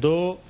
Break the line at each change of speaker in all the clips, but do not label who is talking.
2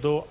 2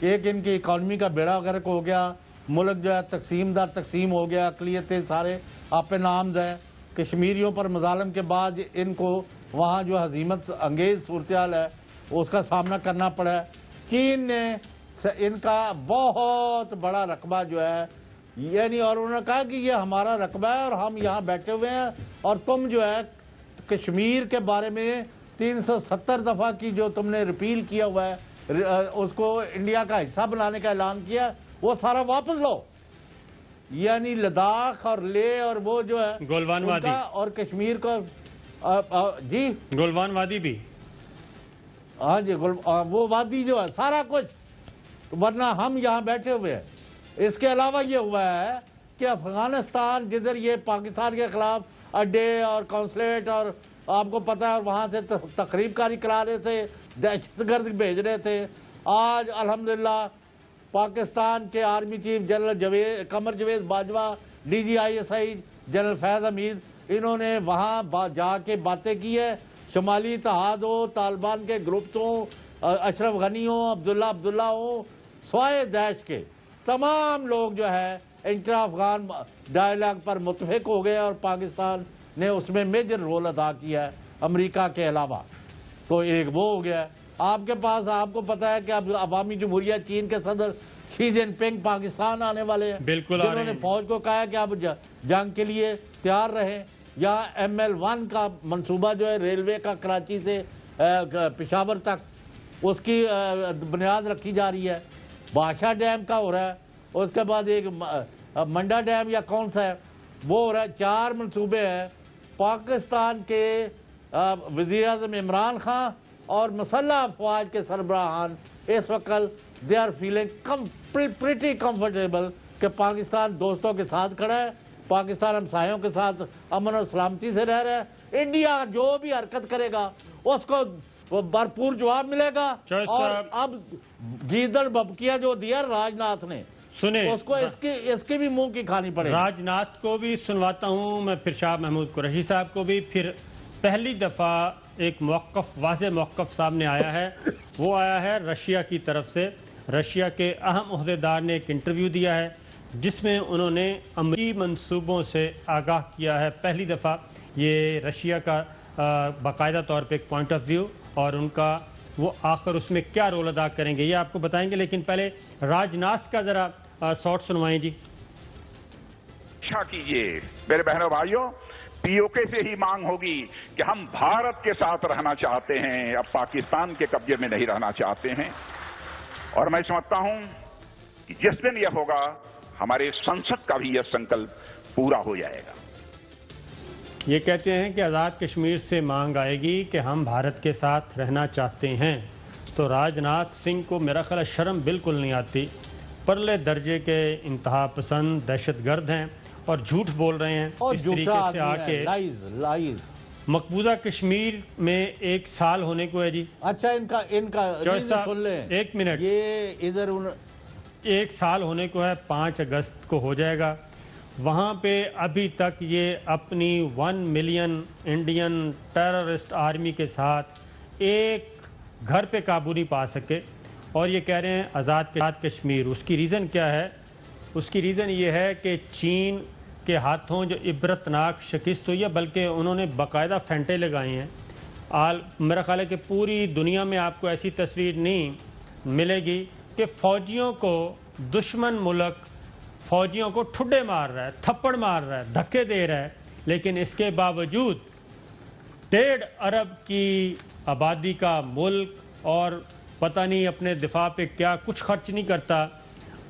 کہ ایک ان کی اکانومی کا بیڑا غرق ہو گیا، ملک جو ہے تقسیم ہو گیا، اقلیتیں سارے آپ پہ نامزد ہیں، کشمیریوں پر مظالم کے بعد ان کو وہاں جو ہزیمت انگیز صورتحال ہے اس کا سامنا کرنا پڑا ہے۔ چین نے ان کا بہت بڑا رقبہ جو ہے یعنی، اور انہوں نے کہا کہ یہ ہمارا رقبہ ہے اور ہم یہاں بیٹھے ہوئے ہیں، اور تم جو ہے کشمیر کے بارے میں 370 دفعہ کی جو تم نے ریپیل کیا ہوا ہے، اس کو انڈیا کا حصہ بنانے کا اعلان کیا، وہ سارا واپس لو۔ یعنی لداخ اور لے اور وہ جو ہے
گولوان وادی
اور کشمیر کو جی
گولوان وادی بھی،
ہاں جی وہ وادی جو ہے سارا کچھ، ورنہ ہم یہاں بیٹھے ہوئے ہیں۔ اس کے علاوہ یہ ہوا ہے کہ افغانستان جدھر یہ پاکستان کے خلاف اڈے اور کونسلیٹ اور آپ کو پتہ ہے وہاں سے تقریب کاری کرا رہے تھے، دہشت گرد بھیج رہے تھے، آج الحمدللہ پاکستان کے army chief general Qamar Javed Bajwa, D G I S I general Faiz Hameed, انہوں نے وہاں جا کے باتیں کی ہے، شمالی اتحاد ہو، طالبان کے گروپس ہوں، اشرف غنی ہوں، عبداللہ ہوں، سوائے داعش کے تمام لوگ جو ہے انٹرا افغان ڈائیلاگ پر متفق ہو گئے، اور پاکستان نے اس میں میجر رول ادا کیا ہے امریکہ کے علاوہ۔ تو ایک وہ ہو گیا ہے۔ آپ کے پاس آپ کو پتا ہے کہ اب عوامی جمہوریہ چین کے صدر شی جن پنگ پاکستان آنے والے ہیں،
بالکل،
جنہوں نے فوج کو کہا کہ اب جنگ کے لیے تیار رہیں، یا ML1 کا منصوبہ جو ہے ریلوے کا کراچی سے پشاور تک، اس کی بنیاد رکھی جا رہی ہے، بادشاہ ڈیم کا ہو رہا ہے، اس کے بعد ایک منڈا ڈیم یا کون سا ہے وہ ہو رہا ہے۔ 4 منصوبے ہیں۔ پاکستان کے وزیر اعظم عمران خان اور مسلح افواج کے سربراہان اس وقت they are feeling pretty comfortable کہ پاکستان دوستوں کے ساتھ کھڑا ہے، پاکستان ہمسایوں کے ساتھ امن اور سلامتی سے رہ رہا ہے، انڈیا جو بھی حرکت کرے گا اس کو بھرپور جواب ملے گا۔ اور اب گیدڑ ببکیا جو دیا راج ناتھ نے،
سنیں
اس کو اس کی بھی منہ کی کھانی پڑے گی۔
راج ناتھ کو بھی سنواتا ہوں میں، پھر شاہ محمود قریشی صاحب کو بھی۔ پھر پہلی دفعہ ایک واضح موقف سامنے آیا ہے، وہ آیا ہے رشیا کی طرف سے۔ رشیا کے اہم عہدیدار نے ایک انٹرویو دیا ہے جس میں انہوں نے امریکی منصوبوں سے آگاہ کیا ہے۔ پہلی دفعہ یہ رشیا کا باقاعدہ طور پہ ایک پوائنٹ آف ویو، اور ان کا وہ آخر اس میں کیا رول ادا کریں گے یہ آپ کو بتائیں گے، لیکن پہلے راج ناتھ کا ذرا شارٹ سنوائیں جی۔
اچھا کیجیے میرے بہنوں بھائیوں، POK سے ہی مانگ ہوگی کہ ہم بھارت کے ساتھ رہنا چاہتے ہیں، اب پاکستان کے قبضے میں نہیں رہنا چاہتے ہیں، اور میں سمجھتا ہوں کہ جس دن یہ ہوگا ہمارے سنسد کا بھی یہ سنکلپ پورا ہو جائے گا۔
یہ کہتے ہیں کہ آزاد کشمیر سے مانگ آئے گی کہ ہم بھارت کے ساتھ رہنا چاہتے ہیں، تو راج ناتھ سنگھ کو میرا خیال شرم بالکل نہیں آتی، پرلے درجے کے انتہا پسند دہشت گرد ہیں اور جھوٹ بول رہے ہیں اس طریقے سے آ کے۔ مقبوضہ کشمیر میں 1 سال ہونے کو ہے جی۔
اچھا ان کا سن لیں،
1 منٹ،
یہ ادھر
1 سال ہونے کو ہے، 5 اگست کو ہو جائے گا۔ وہاں پہ ابھی تک یہ اپنی 1 ملین انڈین ٹیررسٹ آرمی کے ساتھ ایک گھر پہ قابو نہیں پا سکے، اور یہ کہہ رہے ہیں آزاد کشمیر۔ اس کی ریزن کیا ہے؟ اس کی ریزن یہ ہے کہ چین کے ہاتھوں جو عبرتناک شکست ہوئی ہے، بلکہ انہوں نے باقاعدہ فینٹے لگائے ہیں۔ میرا خیال ہے کہ پوری دنیا میں آپ کو ایسی تصویر نہیں ملے گی کہ فوجیوں کو دشمن ملک فوجیوں کو ٹھڈے مار رہا ہے، تھپڑ مار رہا ہے، دھکے دے رہا ہے، لیکن اس کے باوجود 1.5 ارب کی آبادی کا ملک، اور پتہ نہیں اپنے دفاع پہ کیا کچھ خرچ نہیں کرتا،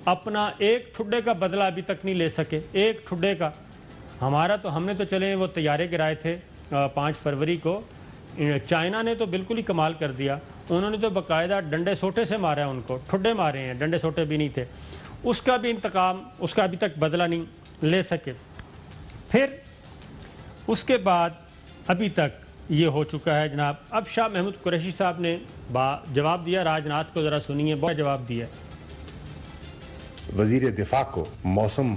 اپنا ایک ٹھڈے کا بدلہ ابھی تک نہیں لے سکے، ایک ٹھڈے کا۔ ہم نے تو چلے وہ طیارے گرائے تھے 5 فروری کو، چائنا نے تو بالکل ہی کمال کر دیا، انہوں نے تو باقاعدہ ڈنڈے سوٹے سے مارا ہے ان کو، ٹھڈے مارے ہیں، ڈنڈے سوٹے بھی نہیں تھے، اس کا بھی انتقام، اس کا ابھی تک بدلہ نہیں لے سکے۔ پھر اس کے بعد ابھی تک یہ ہو چکا ہے جناب۔ اب شاہ محمود قریشی صاحب نے جواب دیا راج ناتھ کو، ذرا سنیے، بہت جواب دیا۔
وزیر دفاع کو موسم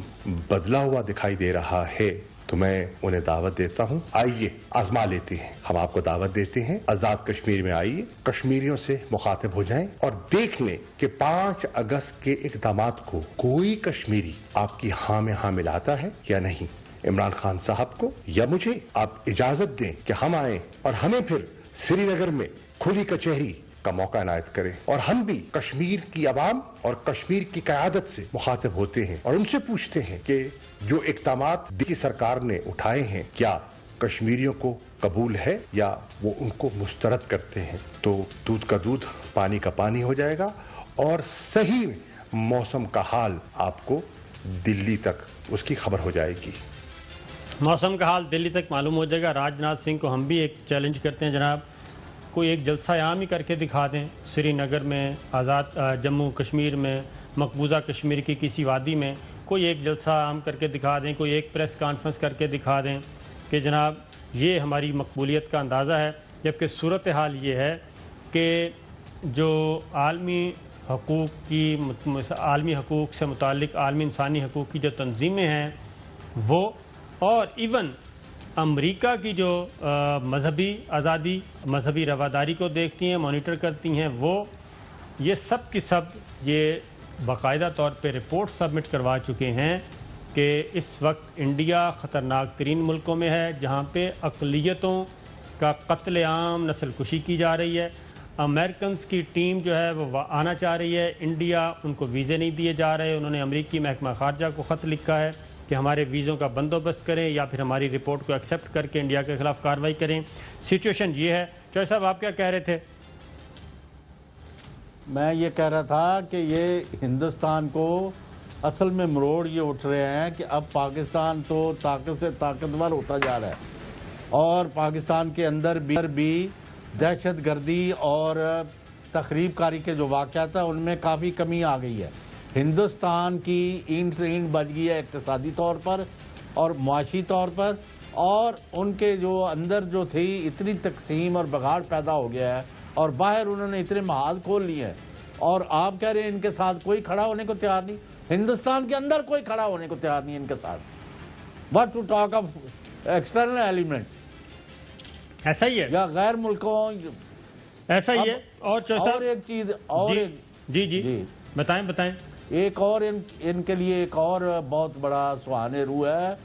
بدلا ہوا دکھائی دے رہا ہے، تو میں انہیں دعوت دیتا ہوں، آئیے آزما لیتے ہیں. ہم آپ کو دعوت دیتے ہیں، آزاد کشمیر میں آئیے، کشمیریوں سے مخاطب ہو جائیں اور دیکھ لیں کہ 5 اگست کے اقدامات کو کوئی کشمیری آپ کی ہاں میں ہاں ملاتا ہے یا نہیں. عمران خان صاحب کو یا مجھے آپ اجازت دیں کہ ہم آئیں اور ہمیں پھر سری نگر میں کھلی کچہری کا موقع عنایت کریں اور ہم بھی کشمیر کی عوام اور کشمیر کی قیادت سے مخاطب ہوتے ہیں اور ان سے پوچھتے ہیں کہ جو اقدامات دی سرکار نے اٹھائے ہیں کیا کشمیریوں کو قبول ہے یا وہ ان کو مسترد کرتے ہیں. تو دودھ کا دودھ پانی کا پانی ہو جائے گا اور صحیح موسم کا حال آپ کو دلی تک اس کی خبر ہو جائے گی.
موسم کا حال دلی تک معلوم ہو جائے گا. راج ناتھ سنگھ کو ہم بھی ایک چیلنج کرتے ہیں جناب، کوئی ایک جلسہ عام ہی کر کے دکھا دیں سری نگر میں، آزاد جموں کشمیر میں، مقبوضہ کشمیر کی کسی وادی میں کوئی ایک جلسہ عام کر کے دکھا دیں، کوئی ایک پریس کانفرنس کر کے دکھا دیں کہ جناب یہ ہماری مقبولیت کا اندازہ ہے. جبکہ صورتحال یہ ہے کہ جو عالمی حقوق سے متعلق عالمی انسانی حقوق کی جو تنظیمیں ہیں وہ، اور ایون امریکہ کی جو مذہبی آزادی، مذہبی رواداری کو دیکھتی ہیں، مانیٹر کرتی ہیں، وہ یہ سب کی سب یہ باقاعدہ طور پہ رپورٹ سبمٹ کروا چکے ہیں کہ اس وقت انڈیا خطرناک ترین ملکوں میں ہے جہاں پہ اقلیتوں کا قتل عام، نسل کشی کی جا رہی ہے. امریکنز کی ٹیم جو ہے وہ آنا چاہ رہی ہے انڈیا، ان کو ویزے نہیں دیے جا رہے. انہوں نے امریکی محکمہ خارجہ کو خط لکھا ہے کہ ہمارے ویزوں کا بندوبست کریں یا پھر ہماری رپورٹ کو ایکسیپٹ کر کے انڈیا کے خلاف کارروائی کریں. سچویشن یہ ہے. چوہے صاحب آپ کیا کہہ رہے تھے؟
میں یہ کہہ رہا تھا کہ یہ ہندوستان کو اصل میں مروڑ یہ اٹھ رہے ہیں کہ اب پاکستان تو طاقت سے طاقتور ہوتا جا رہا ہے اور پاکستان کے اندر بھی دہشت گردی اور تخریب کاری کے جو واقعات ہیں ان میں کافی کمی آ گئی ہے. ہندوستان کی اینٹ سے اینٹ بچ گئی ہے اقتصادی طور پر اور معاشی طور پر، اور ان کے جو اندر جو تھی اتنی تقسیم اور بگاڑ پیدا ہو گیا ہے اور باہر انہوں نے اتنے محاذ کھول لیے ہیں اور آپ کہہ رہے ہیں ان کے ساتھ کوئی کھڑا ہونے کو تیار نہیں. ہندوستان کے اندر کوئی کھڑا ہونے کو تیار نہیں ان کے ساتھ. But to talk of external element,
ایسا ہی ہے
یا غیر ملکوں،
ایسا ہی ہے. اور
اور ایک چیز اور
جی بتائیں.
ایک اور ان کے لیے ایک اور بہت بڑا سہانے روح ہے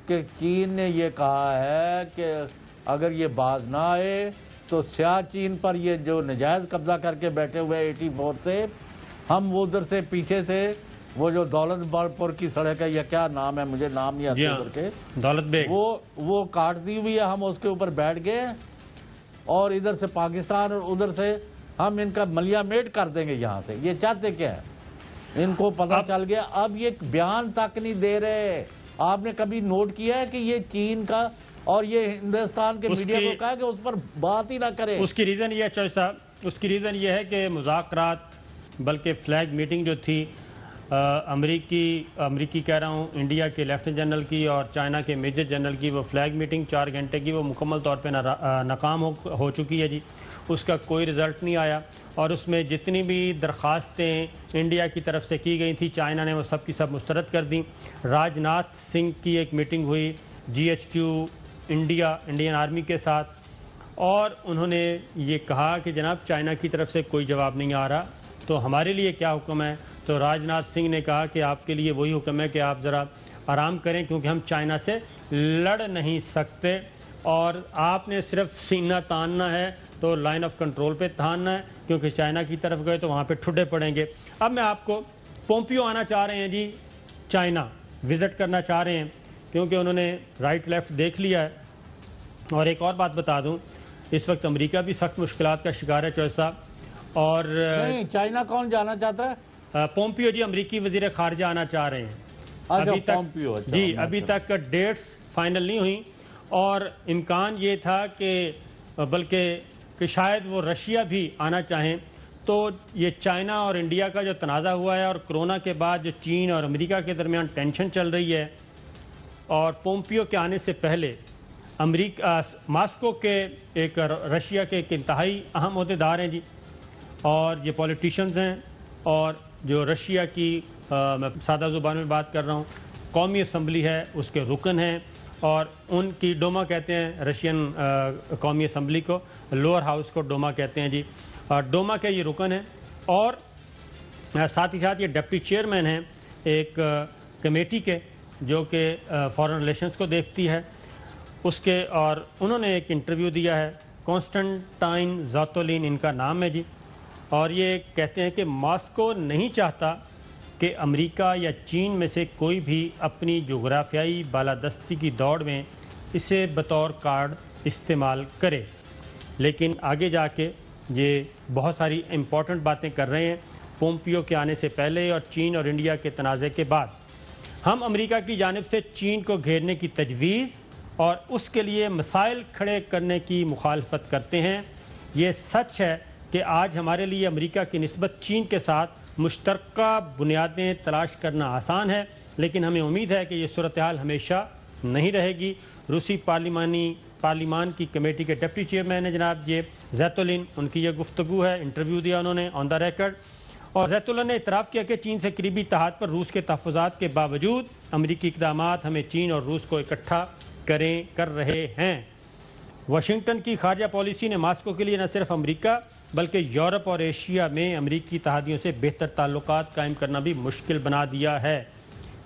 کہ چین نے یہ کہا ہے کہ اگر یہ باز نہ آئے تو سیاہ چین پر یہ جو نجائز قبضہ کر کے بیٹھے ہوئے 84 سے ہم وہ ادھر سے پیچھے سے وہ جو دولت پور کی سڑک ہے یا کیا نام ہے مجھے نام نہیں آتا ادھر کے،
دولت بیگ،
وہ کاٹ دی ہوئی ہے. ہم اس کے اوپر بیٹھ گئے اور ادھر سے پاکستان اور ادھر سے ہم ان کا ملیا میٹ کر دیں گے یہاں سے. یہ چاہتے کیا ہے؟ ان کو پتہ چل گیا. اب یہ بیان تک نہیں دے رہے. آپ نے کبھی نوٹ کیا ہے کہ یہ چین کا اور یہ ہندوستان کے میڈیا کو کہا کہ اس پر بات ہی نہ کرے؟
اس کی ریزن یہ ہے چوہے صاحب، اس کی ریزن یہ ہے کہ مذاکرات بلکہ فلیگ میٹنگ جو تھی امریکی کہہ رہا ہوں انڈیا کے لیفٹنٹ جنرل کی اور چائنا کے میجر جنرل کی، وہ فلیگ میٹنگ 4 گھنٹے کی وہ مکمل طور پہ ناکام ہو چکی ہے جی. اس کا کوئی رزلٹ نہیں آیا اور اس میں جتنی بھی درخواستیں انڈیا کی طرف سے کی گئی تھی چائنا نے وہ سب کی سب مسترد کر دیں. راج ناتھ سنگھ کی ایک میٹنگ ہوئی GHQ انڈین آرمی کے ساتھ اور انہوں نے یہ کہا کہ جناب چائنا کی طرف سے کوئی جواب نہیں آ رہا تو ہمارے لیے کیا حکم ہے. تو راج ناتھ سنگھ نے کہا کہ آپ کے لیے وہی حکم ہے کہ آپ ذرا آرام کریں کیونکہ ہم چائنا سے لڑ نہیں سکتے اور آپ نے صرف سینہ تاننا ہے تو لائن آف کنٹرول پہ تاننا ہے کیونکہ چائنا کی طرف گئے تو وہاں پہ ٹھڈے پڑیں گے. اب میں آپ کو پومپیو آنا چاہ رہے ہیں جی، چائنا وزٹ کرنا چاہ رہے ہیں کیونکہ انہوں نے رائٹ لیفٹ دیکھ لیا ہے. اور ایک اور بات بتا دوں، اس وقت امریکہ بھی سخت مشکلات کا شکار ہے چوہے صاحب. اور
نہیں، چائنا کون جانا چاہتا ہے؟
پومپیو جی امریکی وزیر خارجہ آنا چاہ رہے ہیں. ابھی تک ڈیٹس فائنل نہیں ہوئی اور امکان یہ تھا کہ بلکہ کہ شاید وہ رشیا بھی آنا چاہیں. تو یہ چائنا اور انڈیا کا جو تنازع ہوا ہے اور کرونا کے بعد جو چین اور امریکہ کے درمیان ٹینشن چل رہی ہے اور پومپیو کے آنے سے پہلے ماسکو کے ایک رشیا کے ایک انتہائی اہم عہدیدار ہیں جی اور یہ پولیٹیشنز ہیں اور جو رشیا کی میں سادہ زبان میں بات کر رہا ہوں قومی اسمبلی ہے اس کے رکن ہیں اور ان کی ڈوما کہتے ہیں رشین قومی اسمبلی کو، لوور ہاؤس کو ڈوما کہتے ہیں جی، ڈوما کے یہ رکن ہیں، اور ساتھ ہی ساتھ یہ ڈپٹی چیئرمین ہیں ایک کمیٹی کے جو کہ فارن ریلیشنز کو دیکھتی ہے اس کے، اور انہوں نے ایک انٹرویو دیا ہے، کانسٹنٹائن زاتولین ان کا نام ہے جی، اور یہ کہتے ہیں کہ ماسکو نہیں چاہتا کہ امریکہ یا چین میں سے کوئی بھی اپنی جغرافیائی بالادستی کی دوڑ میں اسے بطور کارڈ استعمال کرے، لیکن آگے جا کے یہ بہت ساری امپورٹنٹ باتیں کر رہے ہیں پومپیو کے آنے سے پہلے اور چین اور انڈیا کے تنازع کے بعد۔ ہم امریکہ کی جانب سے چین کو گھیرنے کی تجویز اور اس کے لیے مسائل کھڑے کرنے کی مخالفت کرتے ہیں۔ یہ سچ ہے کہ آج ہمارے لیے امریکہ کی نسبت چین کے ساتھ مشترکہ بنیادیں تلاش کرنا آسان ہے، لیکن ہمیں امید ہے کہ یہ صورتحال ہمیشہ نہیں رہے گی۔ روسی پارلیمان کی کمیٹی کے ڈپٹی چیئرمین ہیں جناب یہ زیتولین، ان کی یہ گفتگو ہے، انٹرویو دیا انہوں نے آن دا ریکارڈ، اور زیتولہ نے اعتراف کیا کہ چین سے قریبی اتحاد پر روس کے تحفظات کے باوجود امریکی اقدامات ہمیں چین اور روس کو اکٹھا کر رہے ہیں۔ واشنگٹن کی خارجہ پالیسی نے ماسکو کے لیے نہ صرف امریکہ بلکہ یورپ اور ایشیا میں امریکی اتحادیوں سے بہتر تعلقات قائم کرنا بھی مشکل بنا دیا ہے۔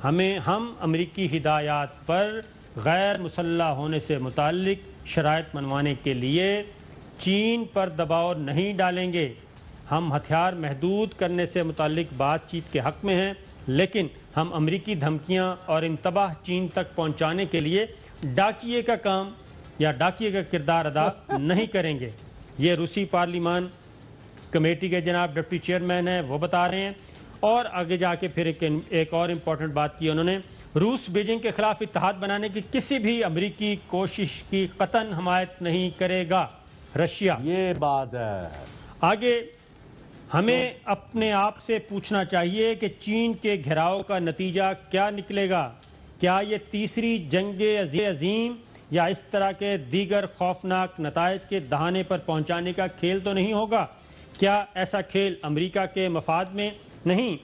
ہم امریکی ہدایات پر غیر مسلح ہونے سے متعلق شرائط منوانے کے لیے چین پر دباؤ نہیں ڈالیں گے۔ ہم ہتھیار محدود کرنے سے متعلق بات چیت کے حق میں ہیں، لیکن ہم امریکی دھمکیاں اور انتباہ چین تک پہنچانے کے لیے ڈاکیے کا کام یا ڈاکیے کا کردار ادا نہیں کریں گے۔ یہ روسی پارلیمان کمیٹی کے جناب ڈپٹی چیئرمین ہیں، وہ بتا رہے ہیں، اور آگے جا کے پھر ایک اور امپورٹنٹ بات کی انہوں نے، روس بیجنگ کے خلاف اتحاد بنانے کی کسی بھی امریکی کوشش کی قطعاً حمایت نہیں کرے گا۔ رشیا،
یہ بات ہے۔
آگے ہمیں اپنے آپ سے پوچھنا چاہیے کہ چین کے گھیراؤ کا نتیجہ کیا نکلے گا؟ کیا یہ تیسری جنگ عظیم یا اس طرح کے دیگر خوفناک نتائج کے دہانے پر پہنچانے کا کھیل تو نہیں ہوگا؟ کیا ایسا کھیل امریکہ کے مفاد میں نہیں؟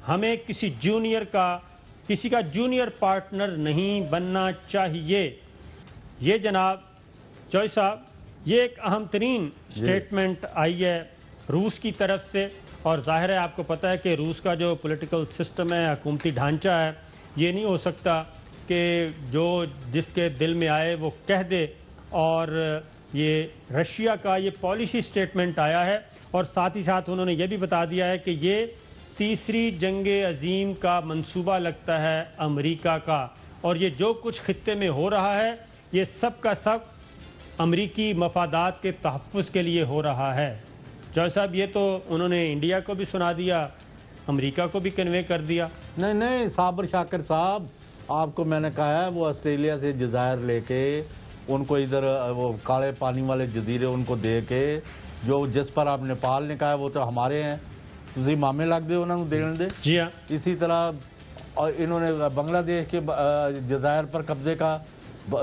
ہمیں کسی کا جونیئر پارٹنر نہیں بننا چاہیے۔ یہ جناب چوئی صاحب، یہ ایک اہم ترین سٹیٹمنٹ آئی ہے روس کی طرف سے، اور ظاہر ہے آپ کو پتہ ہے کہ روس کا جو پولیٹیکل سسٹم ہے، حکومتی ڈھانچہ ہے، یہ نہیں ہو سکتا کہ جس کے دل میں آئے وہ کہہ دے، اور یہ رشیا کا یہ پالیسی سٹیٹمنٹ آیا ہے، اور ساتھ ہی ساتھ انہوں نے یہ بھی بتا دیا ہے کہ یہ تیسری جنگ عظیم کا منصوبہ لگتا ہے امریکہ کا، اور یہ جو کچھ خطے میں ہو رہا ہے یہ سب کا سب امریکی مفادات کے تحفظ کے لیے ہو رہا ہے۔ جوہر صاحب، یہ تو انہوں نے انڈیا کو بھی سنا دیا، امریکہ کو بھی کنوے کر دیا۔
نہیں صابر شاکر صاحب، آپ کو میں نے کہا ہے وہ آسٹریلیا سے جزائر لے کے ان کو ادھر وہ کالے پانی والے جزیرے ان کو دے کے، جس پر آپ نیپال نے کہا ہے وہ تو ہمارے ہیں، تسی مامے لگ دے انہوں نے دین دے۔
جی ہاں،
اسی طرح انہوں نے بنگلہ دیش کے جزائر پر قبضے کا،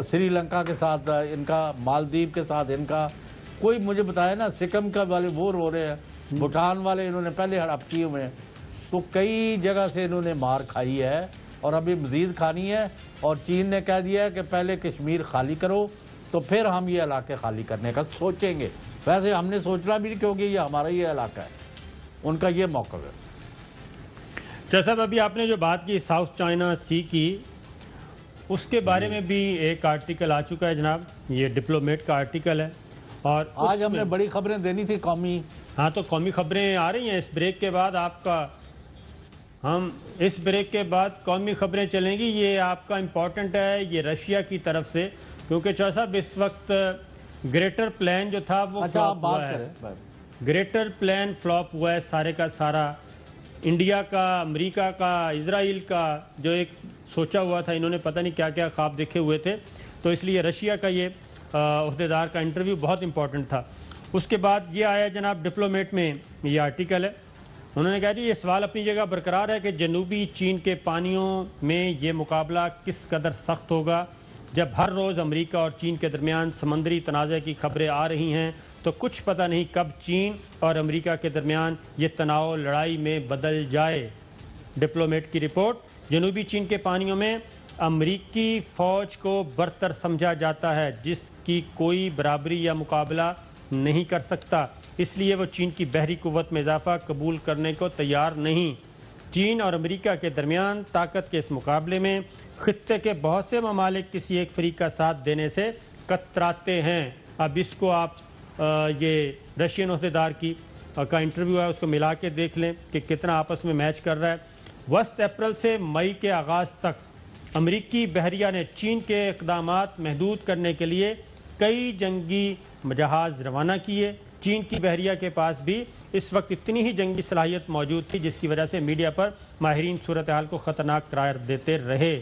سری لنکا کے ساتھ ان کا، مالدیپ کے ساتھ ان کا، کوئی مجھے بتایا نا سکم کا والے وہ رو رہے ہیں، بھوٹان والے انہوں نے پہلے ہڑپ کیے ہوئے ہیں، تو کئی جگہ سے انہوں نے مار کھائی ہے اور ابھی مزید کھانی ہے، اور چین نے کہہ دیا ہے کہ پہلے کشمیر خالی کرو تو پھر ہم یہ علاقے خالی کرنے کا سوچیں گے۔ ویسے ہم نے سوچنا بھی نہیں کیونکہ یہ ہمارا یہ علاقہ ہے، ان کا یہ موقف ہے۔
چاہا صاحب، ابھی آپ نے جو بات کی ساؤتھ چائنا سی کی، اس کے بارے میں بھی ایک آرٹیکل آ چکا ہے جناب، یہ ڈپلومیٹ کا آرٹیکل ہے، اور
آج ہم نے بڑی خبریں دینی تھی قومی۔
ہاں، تو قومی خبریں آ رہی ہیں اس بریک کے بعد، آپ کا ہم اس بریک کے بعد قومی خبریں چلیں گی، یہ آپ کا امپورٹنٹ ہے، یہ رشیا کی طرف سے، کیونکہ چوہا صاحب اس وقت گریٹر پلان جو تھا وہ فلاپ ہوا ہے، گریٹر پلان فلاپ ہوا ہے سارے کا سارا، انڈیا کا، امریکہ کا، اسرائیل کا، جو ایک سوچا ہوا تھا، انہوں نے پتہ نہیں کیا کیا خواب دیکھے ہوئے تھے، تو اس لیے رشیا کا یہ عہدیدار کا انٹرویو بہت امپورٹنٹ تھا۔ اس کے بعد یہ آیا جناب ڈپلومیٹ میں یہ آرٹیکل ہے، انہوں نے کہا جی یہ سوال اپنی جگہ برقرار ہے کہ جنوبی چین کے پانیوں میں یہ مقابلہ کس قدر سخت ہوگا، جب ہر روز امریکہ اور چین کے درمیان سمندری تنازع کی خبریں آ رہی ہیں، تو کچھ پتہ نہیں کب چین اور امریکہ کے درمیان یہ تناؤ لڑائی میں بدل جائے۔ ڈپلومیٹ کی رپورٹ، جنوبی چین کے پانیوں میں امریکی فوج کو برتر سمجھا جاتا ہے جس کی کوئی برابری یا مقابلہ نہیں کر سکتا، اس لیے وہ چین کی بحری قوت میں اضافہ قبول کرنے کو تیار نہیں۔ چین اور امریکہ کے درمیان طاقت کے اس مقابلے میں خطے کے بہت سے ممالک کسی ایک فریق کا ساتھ دینے سے کتراتے ہیں۔ اب اس کو آپ یہ رشین عہدیدار کا انٹرویو ہے اس کو ملا کے دیکھ لیں کہ کتنا آپس میں میچ کر رہا ہے۔ وسط اپریل سے مئی کے آغاز تک امریکی بحریہ نے چین کے اقدامات محدود کرنے کے لیے کئی جنگی جہاز روانہ کیے۔ چین کی بحریہ کے پاس بھی اس وقت اتنی ہی جنگی صلاحیت موجود تھی جس کی وجہ سے میڈیا پر ماہرین صورتحال کو خطرناک قرار دیتے رہے،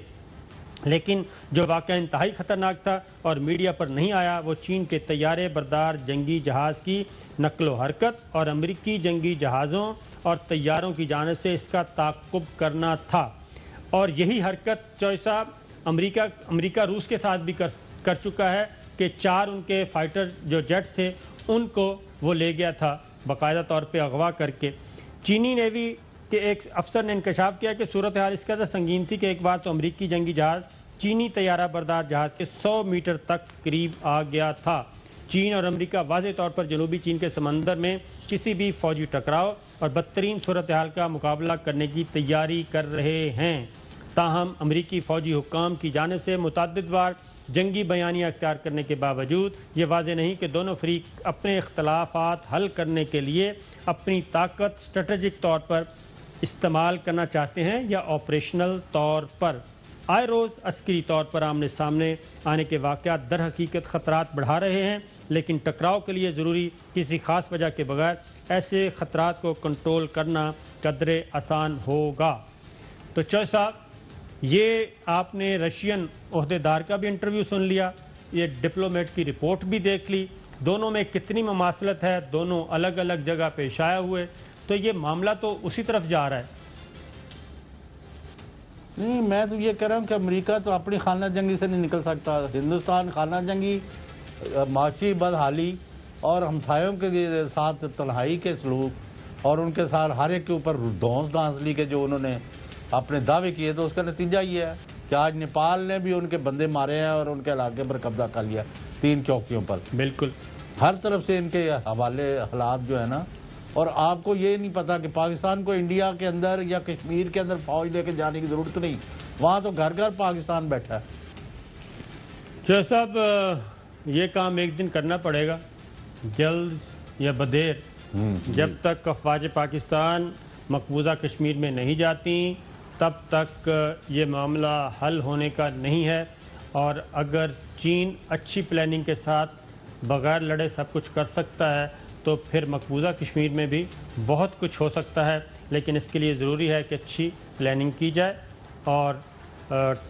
لیکن جو واقعہ انتہائی خطرناک تھا اور میڈیا پر نہیں آیا وہ چین کے طیارے بردار جنگی جہاز کی نقل و حرکت اور امریکی جنگی جہازوں اور طیاروں کی جانب سے اس کا تعاقب کرنا تھا۔ اور یہی حرکت چوئی صاحب امریکہ روس کے ساتھ بھی کر چکا ہے کہ 4 ان کے فائٹر جو جیٹ تھے ان کو وہ لے گیا تھا باقاعدہ طور پہ اغوا کر کے۔ چینی نیوی کے ایک افسر نے انکشاف کیا کہ صورتحال اس قدر سنگین تھی کہ ایک بار تو امریکی جنگی جہاز چینی طیارہ بردار جہاز کے 100 میٹر تک قریب آ گیا تھا۔ چین اور امریکہ واضح طور پر جنوبی چین کے سمندر میں کسی بھی فوجی ٹکراؤ اور بدترین صورتحال کا مقابلہ کرنے کی تیاری کر رہے ہیں۔ تاہم امریکی فوجی حکام کی جانب سے متعدد بار جنگی بیانیہ اختیار کرنے کے باوجود یہ واضح نہیں کہ دونوں فریق اپنے اختلافات حل کرنے کے لیے اپنی طاقت اسٹریٹجک طور پر استعمال کرنا چاہتے ہیں یا آپریشنل طور پر۔ آئے روز عسکری طور پر آمنے سامنے آنے کے واقعات در حقیقت خطرات بڑھا رہے ہیں، لیکن ٹکراؤ کے لیے ضروری کسی خاص وجہ کے بغیر ایسے خطرات کو کنٹرول کرنا قدرے آسان ہوگا۔ تو چوئی صاحب یہ آپ نے رشین عہدیدار کا بھی انٹرویو سن لیا، یہ ڈپلومیٹ کی رپورٹ بھی دیکھ لی، دونوں میں کتنی مماثلت ہے، دونوں الگ الگ جگہ پیش آئے ہوئے، تو یہ معاملہ تو اسی طرف جا رہا ہے۔
نہیں، میں تو یہ کہہ رہا ہوں کہ امریکہ تو اپنی خانہ جنگی سے نہیں نکل سکتا۔ ہندوستان خانہ جنگی، معاشی بدحالی اور ہمسایوں کے ساتھ تنہائی کے سلوک اور ان کے ساتھ ہر ایک کے اوپر دھونس ڈانسلی کے جو انہوں نے اپنے دعوے کیے تو اس کا نتیجہ یہ ہے کہ آج نیپال نے بھی ان کے بندے مارے ہیں اور ان کے علاقے پر قبضہ کر لیا 3 چوکیوں پر۔
بالکل
ہر طرف سے ان کے حوالے حالات جو ہے نا، اور آپ کو یہ نہیں پتا کہ پاکستان کو انڈیا کے اندر یا کشمیر کے اندر فوج لے کے جانے کی ضرورت نہیں، وہاں تو گھر گھر پاکستان بیٹھا ہے۔
چوئی صاحب یہ کام ایک دن کرنا پڑے گا، جلد یا بدیر، جب تک افواج پاکستان مقبوضہ کشمیر میں نہیں جاتی تب تک یہ معاملہ حل ہونے کا نہیں ہے، اور اگر چین اچھی پلاننگ کے ساتھ بغیر لڑے سب کچھ کر سکتا ہے تو پھر مقبوضہ کشمیر میں بھی بہت کچھ ہو سکتا ہے، لیکن اس کے لیے ضروری ہے کہ اچھی پلاننگ کی جائے اور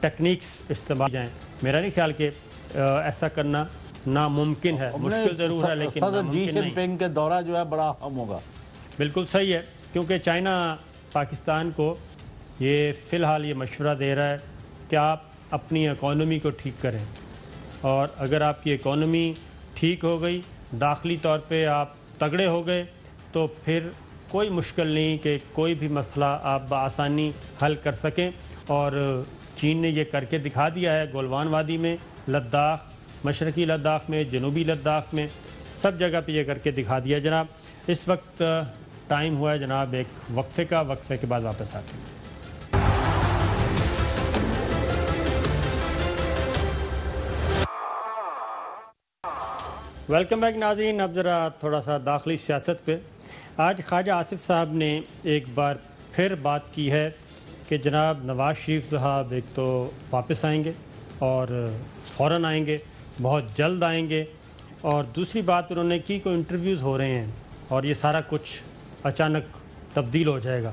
ٹیکنیکس استعمال جائیں۔ میرا نہیں خیال کہ ایسا کرنا ناممکن ہے، مشکل ضرور ہے لیکن
صدر جی
ناممکن
جن پنگ کے دورہ جو ہے بڑا اہم ہوگا۔
بالکل صحیح ہے، کیونکہ چائنا پاکستان کو یہ فی الحال یہ مشورہ دے رہا ہے کہ آپ اپنی اکانومی کو ٹھیک کریں، اور اگر آپ کی اکانومی ٹھیک ہو گئی، داخلی طور پہ آپ تگڑے ہو گئے، تو پھر کوئی مشکل نہیں کہ کوئی بھی مسئلہ آپ بآسانی حل کر سکیں۔ اور چین نے یہ کر کے دکھا دیا ہے، گولوان وادی میں، لداخ، مشرقی لداخ میں، جنوبی لداخ میں، سب جگہ پہ یہ کر کے دکھا دیا۔ جناب اس وقت ٹائم ہوا ہے جناب ایک وقفے کا، وقفے کے بعد واپس آتے ہیں۔ ویلکم بیک ناظرین، اب ذرا تھوڑا سا داخلی سیاست پہ۔ آج خواجہ آصف صاحب نے ایک بار پھر بات کی ہے کہ جناب نواز شریف صاحب ایک تو واپس آئیں گے اور فوراً آئیں گے، بہت جلد آئیں گے، اور دوسری بات انہوں نے کی کوئی انٹرویوز ہو رہے ہیں اور یہ سارا کچھ اچانک تبدیل ہو جائے گا۔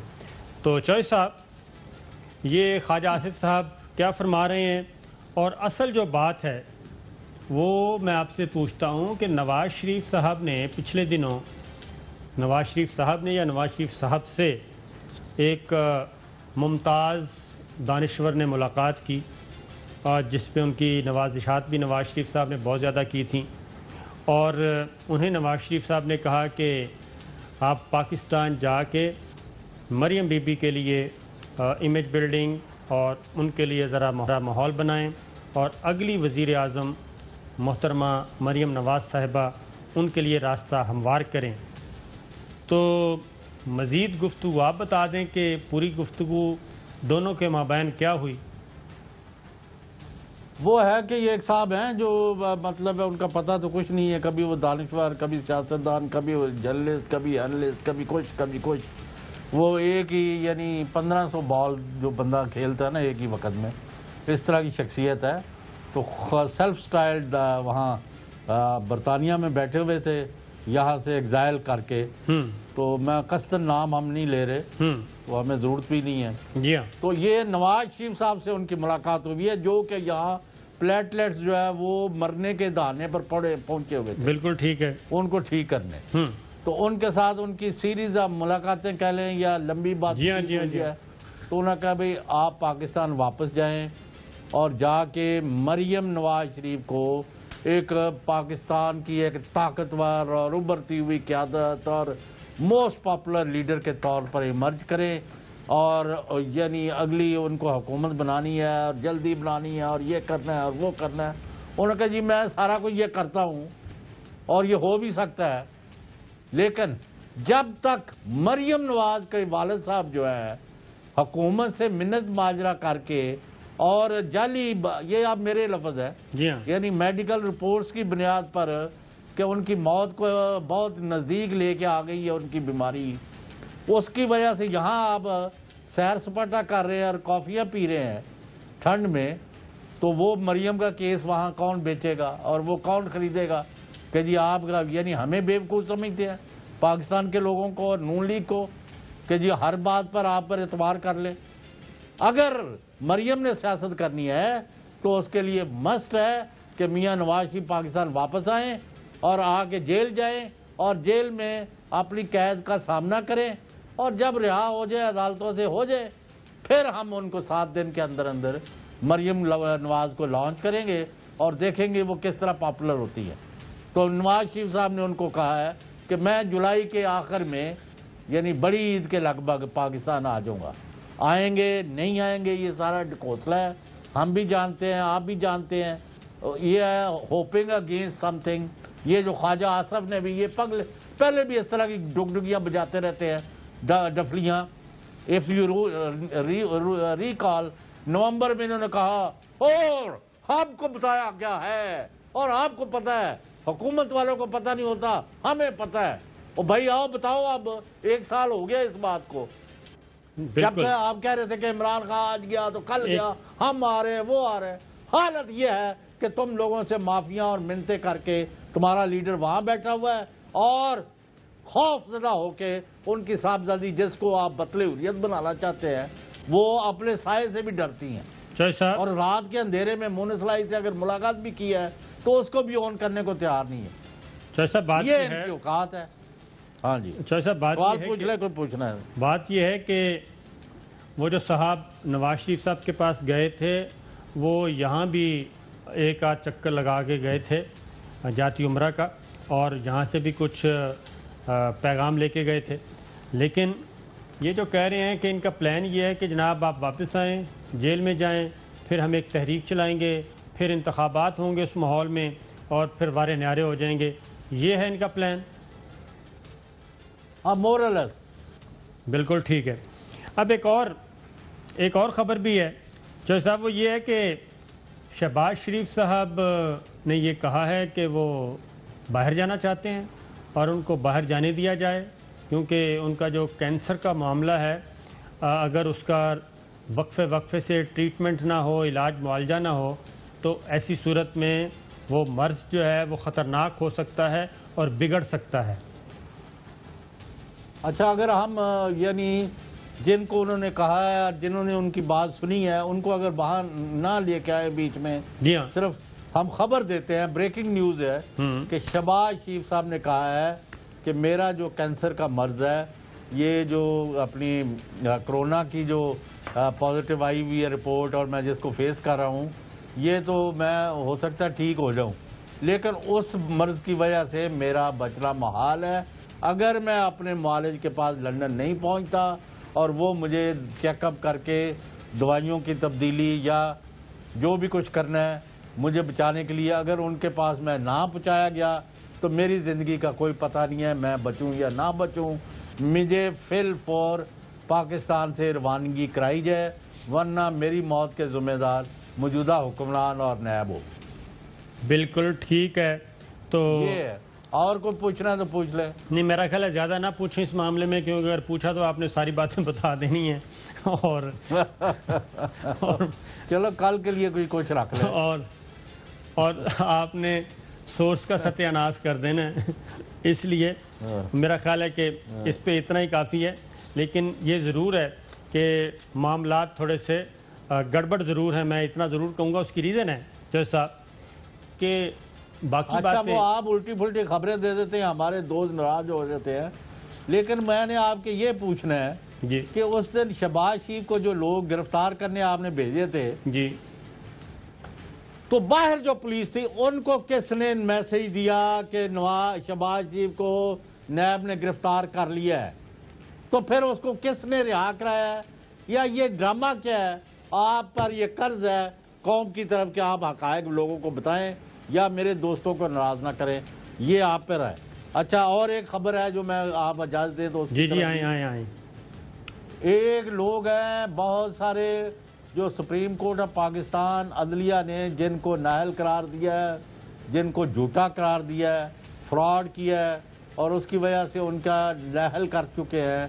تو چوئی صاحب یہ خواجہ آصف صاحب کیا فرما رہے ہیں، اور اصل جو بات ہے وہ میں آپ سے پوچھتا ہوں کہ نواز شریف صاحب نے پچھلے دنوں نواز شریف صاحب نے یا نواز شریف صاحب سے ایک ممتاز دانشور نے ملاقات کی، اور جس پہ ان کی نوازشات بھی نواز شریف صاحب نے بہت زیادہ کی تھیں، اور انہیں نواز شریف صاحب نے کہا کہ آپ پاکستان جا کے مریم بی بی کے لیے امیج بلڈنگ اور ان کے لیے ذرا ماحول بنائیں اور اگلی وزیر اعظم محترمہ مریم نواز صاحبہ ان کے لیے راستہ ہموار کریں۔ تو مزید گفتگو آپ بتا دیں کہ پوری گفتگو دونوں کے مابین کیا ہوئی؟
وہ ہے کہ یہ ایک صاحب ہیں جو مطلب ہے ان کا پتہ تو کچھ نہیں ہے، کبھی وہ دانشور، کبھی سیاستدان، کبھی وہ جرنلسٹ، کبھی اینالسٹ، کبھی کچھ وہ ایک ہی یعنی 1500 بال جو بندہ کھیلتا ہے نا ایک ہی وقت میں، اس طرح کی شخصیت ہے۔ تو سیلف سٹائلڈ وہاں برطانیہ میں بیٹھے ہوئے تھے یہاں سے ایگزائل کر کے، تو میں قصداً نام ہم نہیں لے رہے، وہ ہمیں ضرورت بھی نہیں ہے۔ تو یہ نواز شریف صاحب سے ان کی ملاقات ہوئی ہے جو کہ یہاں پلیٹلیٹس جو ہے وہ مرنے کے دہانے پر پہنچے ہوئے تھے،
بالکل ٹھیک ہے،
ان کو ٹھیک کرنے۔ تو ان کے ساتھ ان کی سیریز آف ملاقاتیں کہہ لیں یا لمبی بات ہے، تو انہوں نے کہا بھئی آپ پاکستان واپس جائیں اور جا کے مریم نواز شریف کو ایک پاکستان کی ایک طاقتور اور ابھرتی ہوئی قیادت اور موسٹ پاپولر لیڈر کے طور پر ایمرج کریں، اور یعنی اگلی ان کو حکومت بنانی ہے اور جلدی بنانی ہے اور یہ کرنا ہے اور وہ کرنا ہے۔ انہوں نے کہا جی میں سارا کچھ یہ کرتا ہوں اور یہ ہو بھی سکتا ہے، لیکن جب تک مریم نواز کے والد صاحب جو ہے حکومت سے منت ماجرہ کر کے اور جعلی، یہ اب میرے لفظ ہے، یعنی میڈیکل رپورٹس کی بنیاد پر کہ ان کی موت کو بہت نزدیک لے کے آ گئی ہے ان کی بیماری، اس کی وجہ سے یہاں آپ سیر سپاٹا کر رہے ہیں اور کافیاں پی رہے ہیں ٹھنڈ میں، تو وہ مریم کا کیس وہاں کون بیچے گا اور وہ کون خریدے گا کہ جی آپ کا یعنی ہمیں بیوقوف سمجھتے ہیں پاکستان کے لوگوں کو اور نون لیگ کو کہ جی ہر بات پر آپ پر اعتبار کر لیں۔ اگر مریم نے سیاست کرنی ہے تو اس کے لیے مسٹ ہے کہ میاں نواز شریف پاکستان واپس آئیں اور آ کے جیل جائیں اور جیل میں اپنی قید کا سامنا کریں، اور جب رہا ہو جائے عدالتوں سے ہو جائے پھر ہم ان کو 7 دن کے اندر اندر مریم نواز کو لانچ کریں گے اور دیکھیں گے وہ کس طرح پاپولر ہوتی ہے۔ تو نواز شریف صاحب نے ان کو کہا ہے کہ میں جولائی کے آخر میں یعنی بڑی عید کے لگ بھگ پاکستان آ جاؤں گا۔ آئیں گے نہیں آئیں گے یہ سارا ڈکوسلا ہے، ہم بھی جانتے ہیں آپ بھی جانتے ہیں، یہ ہے ہوپنگ اگینسٹ سم تھنگ۔ یہ جو خواجہ آصف نے بھی یہ پہلے بھی اس طرح کی ڈگڈگیاں بجاتے رہتے ہیں، ڈفلیاں۔ اف یو ریکال نومبر میں انہوں نے کہا اور آپ کو بتایا کیا ہے اور آپ کو پتا ہے، حکومت والوں کو پتہ نہیں ہوتا، ہمیں پتہ ہے۔ اور بھائی آؤ بتاؤ، اب 1 سال ہو گیا اس بات کو، جب سے آپ کہہ رہے تھے کہ عمران خان آج گیا تو کل گیا، ہم آ رہے ہیں وہ آ رہے ہیں۔ حالت یہ ہے کہ تم لوگوں سے معافیاں اور منتیں کر کے تمہارا لیڈر وہاں بیٹھا ہوا ہے اور خوف زدہ ہو کے ان کی صاحبزادی جس کو آپ بطل حریت بنانا چاہتے ہیں وہ اپنے سائے سے بھی ڈرتی ہیں، اور رات کے اندھیرے میں مونس لائی سے اگر ملاقات بھی کی ہے تو اس کو بھی آن کرنے کو تیار نہیں ہے۔ یہ ان کی اوقات ہے۔ ہاں جی سوال پوچھ لے، کوئی پوچھنا ہے؟
بات یہ ہے کہ وہ جو صاحب نواز شریف صاحب کے پاس گئے تھے وہ یہاں بھی ایک آدھ چکر لگا کے گئے تھے جاتی عمرہ کا، اور یہاں سے بھی کچھ پیغام لے کے گئے تھے، لیکن یہ جو کہہ رہے ہیں کہ ان کا پلان یہ ہے کہ جناب آپ واپس آئیں، جیل میں جائیں، پھر ہم ایک تحریک چلائیں گے، پھر انتخابات ہوں گے اس ماحول میں اور پھر وارے نیارے ہو جائیں گے، یہ ہے ان کا پلان؟
مورلس
بالکل ٹھیک ہے۔ اب ایک اور خبر بھی ہے چوہے صاحب، وہ یہ ہے کہ شہباز شریف صاحب نے یہ کہا ہے کہ وہ باہر جانا چاہتے ہیں اور ان کو باہر جانے دیا جائے، کیونکہ ان کا جو کینسر کا معاملہ ہے اگر اس کا وقفے سے ٹریٹمنٹ نہ ہو، علاج معالجہ نہ ہو، تو ایسی صورت میں وہ مرض جو ہے وہ خطرناک ہو سکتا ہے اور بگڑ سکتا ہے۔
اچھا، اگر ہم یعنی جن کو انہوں نے کہا ہے اور جنہوں نے ان کی بات سنی ہے ان کو اگر باہر نہ لے کے آئے بیچ میں، صرف ہم خبر دیتے ہیں، بریکنگ نیوز ہے کہ شہباز شریف صاحب نے کہا ہے کہ میرا جو کینسر کا مرض ہے، یہ جو اپنی کرونا کی جو پازیٹیو آئی ہوئی ہے رپورٹ اور میں جس کو فیس کر رہا ہوں، یہ تو میں ہو سکتا ہے ٹھیک ہو جاؤں، لیکن اس مرض کی وجہ سے میرا بچنا محال ہے۔ اگر میں اپنے معالج کے پاس لندن نہیں پہنچتا اور وہ مجھے چیک اپ کر کے دوائیوں کی تبدیلی یا جو بھی کچھ کرنا ہے مجھے بچانے کے لیے، اگر ان کے پاس میں نہ پہنچایا گیا تو میری زندگی کا کوئی پتہ نہیں ہے، میں بچوں یا نہ بچوں۔ مجھے فی الفور پاکستان سے روانگی کرائی جائے، ورنہ میری موت کے ذمہ دار موجودہ حکمران اور نیب ہو۔
بالکل ٹھیک ہے، تو
یہ ہے، اور کوئی پوچھنا ہے تو پوچھ لیں۔
نہیں، میرا خیال ہے زیادہ نہ پوچھیں اس معاملے میں، کیونکہ اگر پوچھا تو آپ نے ساری باتیں بتا دینی ہیں اور
چلو کل کے لیے کوئی کچھ رکھ لیں،
اور آپ نے سورس کا ستیہ ناش کر دینا ہے، اس لیے میرا خیال ہے کہ اس پہ اتنا ہی کافی ہے۔ لیکن یہ ضرور ہے کہ معاملات تھوڑے سے گڑبڑ ضرور ہیں، میں اتنا ضرور کہوں گا۔ اس کی ریزن ہے جیسا کہ باقی
اچھا
باتیں،
وہ آپ الٹی پھلٹی خبریں دے دیتے ہیں، ہمارے دوست ناراض ہو جاتے ہیں، لیکن میں نے آپ کے یہ پوچھنا ہے
جی
کہ اس دن شہباز شریف کو جو لوگ گرفتار کرنے آپ نے بھیجے تھے،
جی
تو باہر جو پولیس تھی ان کو کس نے میسج دیا کہ شہباز شریف کو نیب نے گرفتار کر لیا ہے؟ تو پھر اس کو کس نے رہا کرایا ہے؟ یا یہ ڈرامہ کیا ہے؟ آپ پر یہ قرض ہے قوم کی طرف کہ آپ حقائق لوگوں کو بتائیں یا میرے دوستوں کو ناراض نہ کریں، یہ آپ پر ہے۔ اچھا اور ایک خبر ہے جو میں آپ اجازت دیں تو اس کی
جی
طرف
آئیں
ایک لوگ ہیں بہت سارے جو سپریم کورٹ آف پاکستان عدلیہ نے جن کو نااہل قرار دیا ہے، جن کو جھوٹا قرار دیا ہے، فراڈ کیا ہے اور اس کی وجہ سے ان کا نااہل کر چکے ہیں،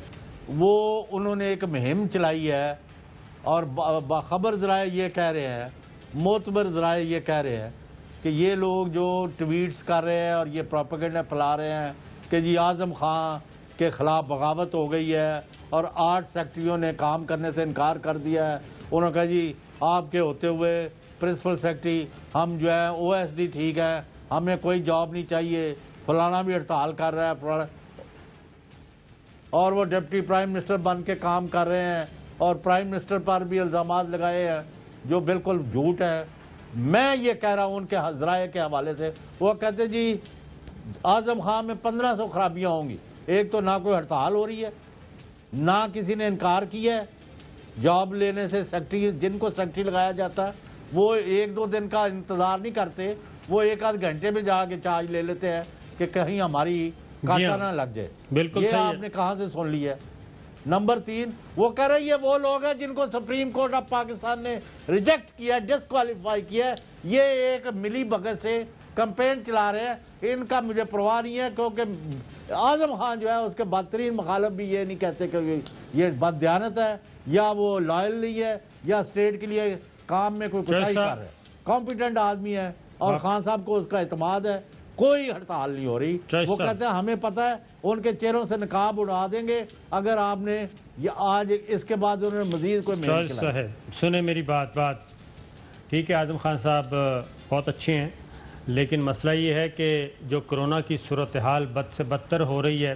وہ انہوں نے ایک مہم چلائی ہے اور باخبر ذرائع یہ کہہ رہے ہیں، معتبر ذرائع یہ کہہ رہے ہیں کہ یہ لوگ جو ٹویٹس کر رہے ہیں اور یہ پروپیگنڈا پھیلا رہے ہیں کہ جی اعظم خان کے خلاف بغاوت ہو گئی ہے اور 8 سیکٹریوں نے کام کرنے سے انکار کر دیا ہے، انہوں نے کہا جی آپ کے ہوتے ہوئے پرنسپل سیکرٹری ہم جو ہے OSD ٹھیک ہے، ہمیں کوئی جاب نہیں چاہیے، فلانا بھی ہڑتال کر رہا ہے اور وہ ڈپٹی پرائم منسٹر بن کے کام کر رہے ہیں اور پرائم منسٹر پر بھی الزامات لگائے ہیں جو بالکل جھوٹ ہے۔ میں یہ کہہ رہا ہوں ان کے ذرائع کے حوالے سے، وہ کہتے جی اعظم خان میں 1500 خرابیاں ہوں گی، ایک تو نہ کوئی ہڑتال ہو رہی ہے، نہ کسی نے انکار کیا ہے جاب لینے سے، سیکرٹری جن کو سیکرٹری لگایا جاتا ہے وہ 1-2 دن کا انتظار نہیں کرتے، وہ 1-8 گھنٹے میں جا کے چارج لے لیتے ہیں کہ کہیں ہماری کاٹا نہ لگ جائے۔
بالکل
یہ آپ نے کہاں سے سن لی ہے؟ نمبر 3 وہ کہہ رہے یہ وہ لوگ ہیں جن کو سپریم کورٹ آف پاکستان نے ریجیکٹ کیا، ڈسکوالیفائی کیا، یہ ایک ملی بھگت سے کمپین چلا رہے ہیں، ان کا مجھے پرواہ نہیں ہے، کیونکہ اعظم خان جو ہے اس کے بدترین مخالف بھی یہ نہیں کہتے کہ یہ بد دیانت ہے یا وہ لائل نہیں ہے یا اسٹیٹ کے لیے کام میں کوئی کوتاہی کر رہا ہے، کمپیٹنٹ آدمی ہے اور خان صاحب کو اس کا اعتماد ہے، کوئی ہڑتال نہیں ہو رہی۔ وہ کہتے ہیں ہمیں پتہ ہے، ان کے چہروں سے نقاب اڑا دیں گے اگر آپ نے آج اس کے بعد انہوں نے مزید کوئی مہم چلائی۔
سنیں میری بات ٹھیک ہے، اعظم خان صاحب بہت اچھے ہیں، لیکن مسئلہ یہ ہے کہ جو کرونا کی صورتحال بد سے بدتر ہو رہی ہے،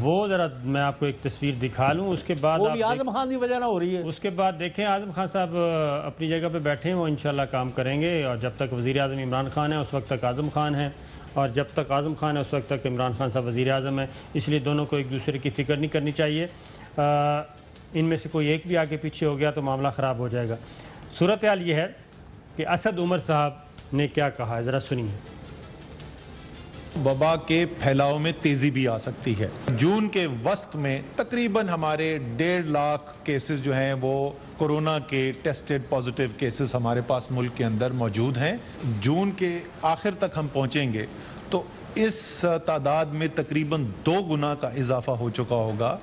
وہ ذرا میں آپ کو ایک تصویر دکھا لوں، اس کے بعد
وہ بھی اعظم خان کی وجہ نہ ہو رہی ہے،
اس کے بعد دیکھیں اعظم خان صاحب اپنی جگہ پہ بیٹھے ہیں، وہ انشاءاللہ کام کریں گے، اور جب تک وزیر اعظم عمران خان ہے اس وقت تک اعظم خان ہے، اور جب تک اعظم خان ہے اس وقت تک عمران خان صاحب وزیر اعظم ہے، اس لیے دونوں کو ایک دوسرے کی فکر نہیں کرنی چاہیے، ان میں سے کوئی ایک بھی آگے پیچھے ہو گیا تو معاملہ خراب ہو جائے گا۔ صورتحال یہ ہے کہ اسد عمر صاحب نے کیا کہا ہے، ذرا سنیے۔
وبا کے پھیلاؤ میں تیزی بھی آ سکتی ہے۔ جون کے وسط میں تقریباً ہمارے 1.5 لاکھ کیسز جو ہیں وہ کورونا کے ٹیسٹڈ پازیٹیو کیسز ہمارے پاس ملک کے اندر موجود ہیں۔ جون کے آخر تک ہم پہنچیں گے تو اس تعداد میں تقریباً 2 گنا کا اضافہ ہو چکا ہوگا،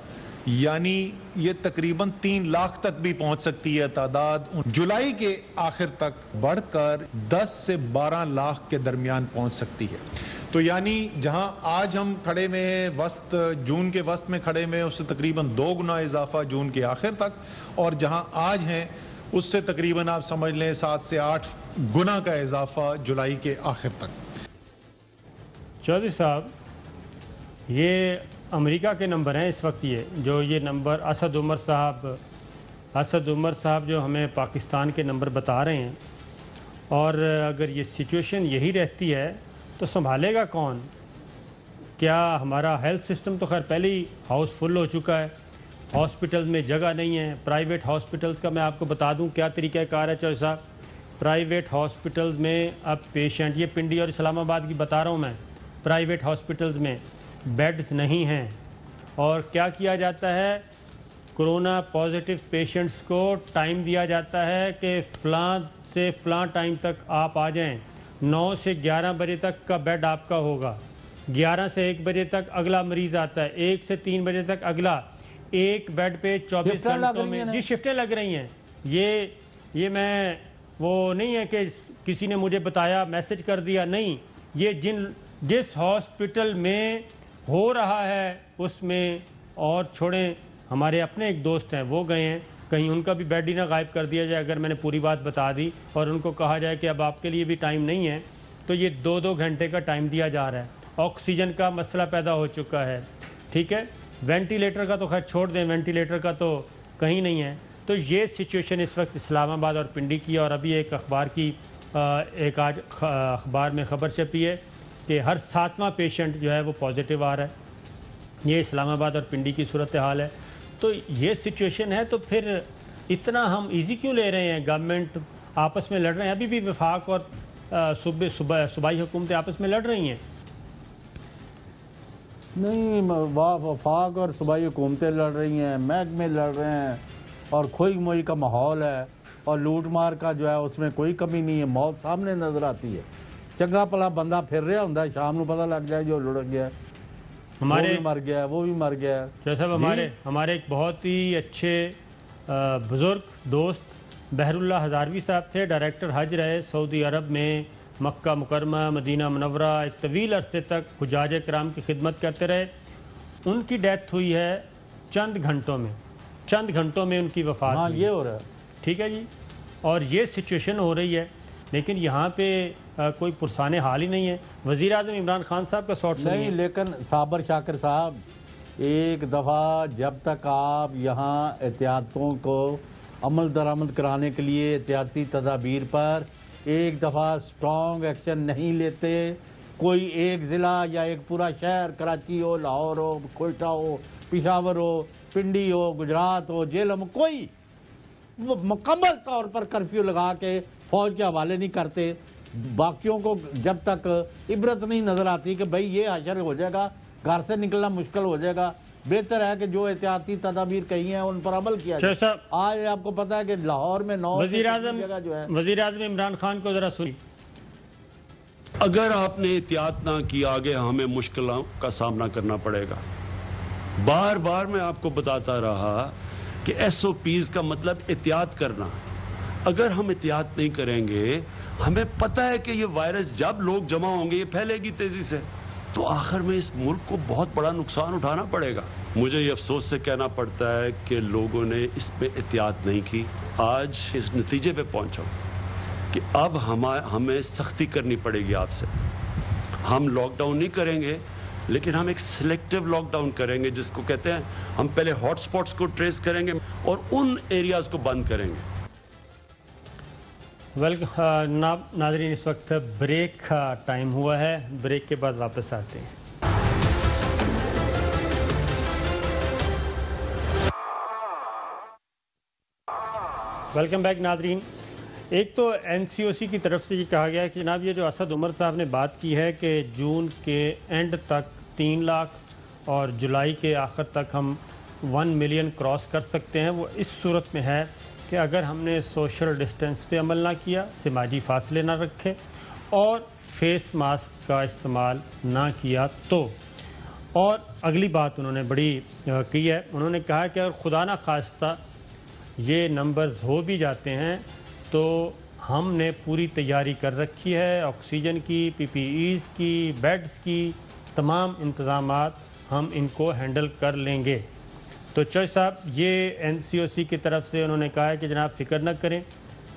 یعنی یہ تقریباً 3 لاکھ تک بھی پہنچ سکتی ہے تعداد۔ جولائی کے آخر تک بڑھ کر 10 سے 12 لاکھ کے درمیان پہنچ سکتی ہے۔ تو یعنی جہاں آج ہم کھڑے میں ہیں جون کے وسط میں کھڑے میں، اس سے تقریباً 2 گنا اضافہ جون کے آخر تک، اور جہاں آج ہیں اس سے تقریباً آپ سمجھ لیں 7 سے 8 گنا کا اضافہ جولائی کے آخر تک۔
چودھری صاحب یہ امریکہ کے نمبر ہیں اس وقت، یہ نمبر اسد عمر صاحب جو ہمیں پاکستان کے نمبر بتا رہے ہیں، اور اگر یہ سچویشن یہی رہتی ہے تو سنبھالے گا کون؟ کیا ہمارا ہیلتھ سسٹم تو خیر پہلے ہی ہاؤس فل ہو چکا ہے، ہاسپٹلز میں جگہ نہیں ہے. پرائیویٹ ہاسپٹلز کا میں آپ کو بتا دوں کیا طریقہ کار ہے چوہے صاحب. پرائیویٹ ہاسپٹلز میں اب پیشنٹ، یہ پنڈی اور اسلام آباد کی بتا رہا ہوں میں، پرائیویٹ ہاسپٹلز میں بیڈز نہیں ہیں. اور کیا کیا جاتا ہے، کرونا پازیٹیو پیشنٹس کو ٹائم دیا جاتا ہے کہ فلاں سے فلاں ٹائم تک آپ آ جائیں. 9 سے 11 بجے تک کا بیڈ آپ کا ہوگا. 11 سے 1 بجے تک اگلا مریض آتا ہے. 1 سے 3 بجے تک اگلا. ایک بیڈ پہ 24 گھنٹوں میں جی شفٹیں لگ رہی ہیں. یہ میں وہ نہیں ہے کہ کسی نے مجھے بتایا، میسج کر دیا، نہیں. یہ جس ہاسپٹل میں ہو رہا ہے اس میں، اور چھوڑیں ہمارے اپنے ایک دوست ہیں وہ گئے ہیں، کہیں ان کا بھی بیڈ ہی نہ غائب کر دیا جائے. اگر میں نے پوری بات بتا دی اور ان کو کہا جائے کہ اب آپ کے لیے بھی ٹائم نہیں ہے، تو یہ 2-2 گھنٹے کا ٹائم دیا جا رہا ہے. آکسیجن کا مسئلہ پیدا ہو چکا ہے. ٹھیک ہے، وینٹیلیٹر کا تو خیر چھوڑ دیں، وینٹیلیٹر کا تو کہیں نہیں ہے. تو یہ سچویشن اس وقت اسلام آباد اور پنڈی کی. اور ابھی ایک آج اخبار میں خبر چھپی ہے کہ ہر 7واں پیشنٹ جو ہے وہ پازیٹیو آ رہا ہے. یہ اسلام آباد اور پنڈی کی صورتحال ہے. تو یہ سچویشن ہے. تو پھر اتنا ہم ایزی کیوں لے رہے ہیں؟ گورنمنٹ آپس میں لڑ رہے ہیں. ابھی بھی وفاق اور صوبائی حکومتیں آپس میں لڑ رہی ہیں.
نہیں، وفاق اور صوبائی حکومتیں لڑ رہی ہیں، محکمے لڑ رہے ہیں، اور کھوئی موئی کا ماحول ہے، اور لوٹ مار کا جو ہے اس میں کوئی کمی نہیں ہے. موت سامنے نظر آتی ہے. چنگا پلا بندہ پھر رہا ہوں، شام کو پتہ لگ جائے جو لڑ گیا، ہمارے بھی مر گیا، وہ بھی مر گیا.
صاحب ہمارے ایک بہت ہی اچھے بزرگ دوست بحر اللہ ہزاروی صاحب تھے، ڈائریکٹر حج رہے سعودی عرب میں، مکہ مکرمہ، مدینہ منورہ، ایک طویل عرصے تک حجاج کرام کی خدمت کرتے رہے. ان کی ڈیتھ ہوئی ہے چند گھنٹوں میں ان کی وفات ہوئی.
یہ ہو رہا ہے.
ٹھیک ہے جی. اور یہ سچویشن ہو رہی ہے، لیکن یہاں پہ کوئی پرسان حال ہی نہیں ہے. وزیر اعظم عمران خان صاحب کا شارٹ
نہیں، لیکن صابر شاکر صاحب، ایک دفعہ جب تک آپ یہاں احتیاطوں کو عمل درآمد کرانے کے لیے احتیاطی تدابیر پر ایک دفعہ سٹرانگ ایکشن نہیں لیتے، کوئی ایک ضلع یا ایک پورا شہر، کراچی ہو، لاہور ہو، کوئٹہ ہو، پشاور ہو، پنڈی ہو، گجرات ہو، جیلم، کوئی مکمل طور پر کرفیو لگا کے فوج کے حوالے نہیں کرتے، باقیوں کو جب تک عبرت نہیں نظر آتی کہ بھئی یہ حشر ہو جائے گا، گھر سے نکلنا مشکل ہو جائے گا، بہتر ہے کہ جو احتیاطی تدابیر کہی ہیں ان پر عمل کیا جائے. آج آپ کو پتا ہے کہ لاہور میں 9 جگہ جو ہے.
وزیر اعظم عمران خان کو ذرا سنی.
اگر آپ نے احتیاط نہ کی، آگے ہمیں مشکلوں کا سامنا کرنا پڑے گا. بار بار میں آپ کو بتاتا رہا کہ ایس او پیز کا مطلب احتیاط کرنا. اگر ہم احتیاط نہیں کریں گے، ہمیں پتہ ہے کہ یہ وائرس جب لوگ جمع ہوں گے یہ پھیلے گی تیزی سے، تو آخر میں اس ملک کو بہت بڑا نقصان اٹھانا پڑے گا. مجھے یہ افسوس سے کہنا پڑتا ہے کہ لوگوں نے اس پہ احتیاط نہیں کی. آج اس نتیجے پہ پہنچا کہ اب ہمیں سختی کرنی پڑے گی آپ سے. ہم لاک ڈاؤن نہیں کریں گے، لیکن ہم ایک سلیکٹیو لاک ڈاؤن کریں گے، جس کو کہتے ہیں ہم پہلے ہاٹ سپاٹس کو ٹریس کریں گے اور ان ایریاز کو بند کریں گے.
ناظرین، اس وقت بریک کا ٹائم ہوا ہے، بریک کے بعد واپس آتے ہیں. ویلکم بیک ناظرین. ایک تو این سی او سی کی طرف سے یہ کہا گیا ہے کہ جناب یہ جو اسد عمر صاحب نے بات کی ہے کہ جون کے اینڈ تک 3 لاکھ اور جولائی کے آخر تک ہم 1 ملین کراس کر سکتے ہیں، وہ اس صورت میں ہے کہ اگر ہم نے سوشل ڈسٹینس پہ عمل نہ کیا، سماجی فاصلے نہ رکھے اور فیس ماسک کا استعمال نہ کیا تو. اور اگلی بات انہوں نے بڑی کی ہے، انہوں نے کہا کہ اگر خدا نہ خواستہ یہ نمبرز ہو بھی جاتے ہیں تو ہم نے پوری تیاری کر رکھی ہے، آکسیجن کی، پی پی ایز کی، بیڈز کی، تمام انتظامات ہم ان کو ہینڈل کر لیں گے. تو چوہے صاحب یہ این سی او سی کی طرف سے انہوں نے کہا ہے کہ جناب فکر نہ کریں،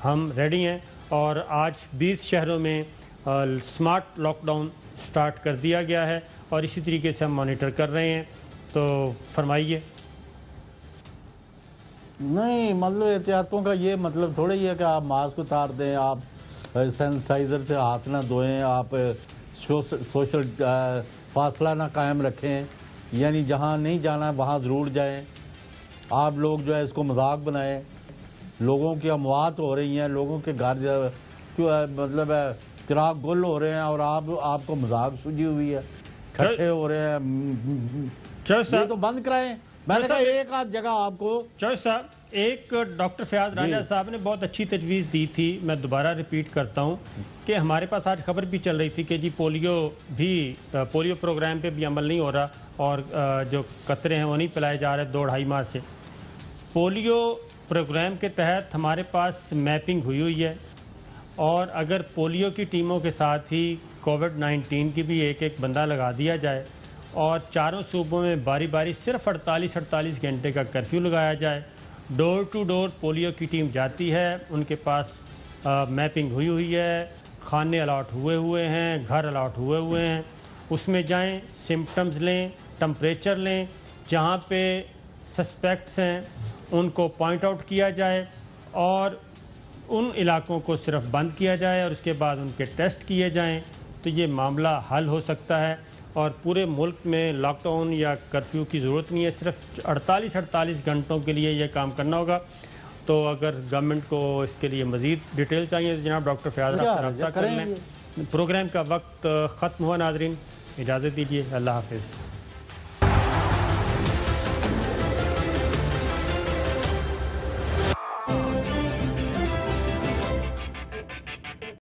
ہم ریڈی ہیں. اور آج 20 شہروں میں سمارٹ لاک ڈاؤن سٹارٹ کر دیا گیا ہے اور اسی طریقے سے ہم مانیٹر کر رہے ہیں. تو فرمائیے.
نہیں، مطلب احتیاطوں کا یہ مطلب تھوڑا ہی ہے کہ آپ ماسک اتار دیں، آپ سینیٹائزر سے ہاتھ نہ دھوئیں، آپ سوشل فاصلہ نہ قائم رکھیں، یعنی جہاں نہیں جانا وہاں ضرور جائیں. آپ لوگ جو ہے اس کو مذاق بنائیں. لوگوں کی اموات ہو رہی ہیں, لوگوں کے گھر جو ہے مطلب ہے چراغ گل ہو رہے ہیں, اور آپ کو مذاق سوجی ہوئی ہے, کھٹے ہو رہے ہیں. یہ تو بند کرائیں. میں نے کہا ایک آدھ جگہ آپ کو
چوہے صاحب, ایک ڈاکٹر فیاض رانجھا صاحب نے بہت اچھی تجویز دی تھی, میں دوبارہ ریپیٹ کرتا ہوں کہ ہمارے پاس آج خبر بھی چل رہی تھی کہ جی پولیو پروگرام پہ بھی عمل نہیں ہو رہا, اور جو قطرے ہیں وہ نہیں پلائے جا رہے 2-2.5 ماہ سے. پولیو پروگرام کے تحت ہمارے پاس میپنگ ہوئی ہے, اور اگر پولیو کی ٹیموں کے ساتھ ہی کووڈ-19 کی بھی ایک بندہ لگا دیا جائے, اور چاروں صوبوں میں باری باری صرف 48 گھنٹے کا کرفیو لگایا جائے, ڈور ٹو ڈور پولیو کی ٹیم جاتی ہے, ان کے پاس میپنگ ہوئی ہے, کھانے الاٹ ہوئے ہیں, گھر الاٹ ہوئے ہیں, اس میں جائیں, سمپٹمز لیں, ٹمپریچر لیں, جہاں پہ سسپیکٹس ہیں ان کو پوائنٹ آؤٹ کیا جائے, اور ان علاقوں کو صرف بند کیا جائے, اور اس کے بعد ان کے ٹیسٹ کیے جائیں, تو یہ معاملہ حل ہو سکتا ہے. اور پورے ملک میں لاک ڈاؤن یا کرفیو کی ضرورت نہیں ہے, صرف 48 گھنٹوں کے لیے یہ کام کرنا ہوگا. تو اگر گورنمنٹ کو اس کے لیے مزید ڈیٹیل چاہیے تو جناب ڈاکٹر فیاض سے رابطہ کر لیں. پروگرام کا وقت ختم ہوا. ناظرین اجازت دیجیے, اللہ حافظ.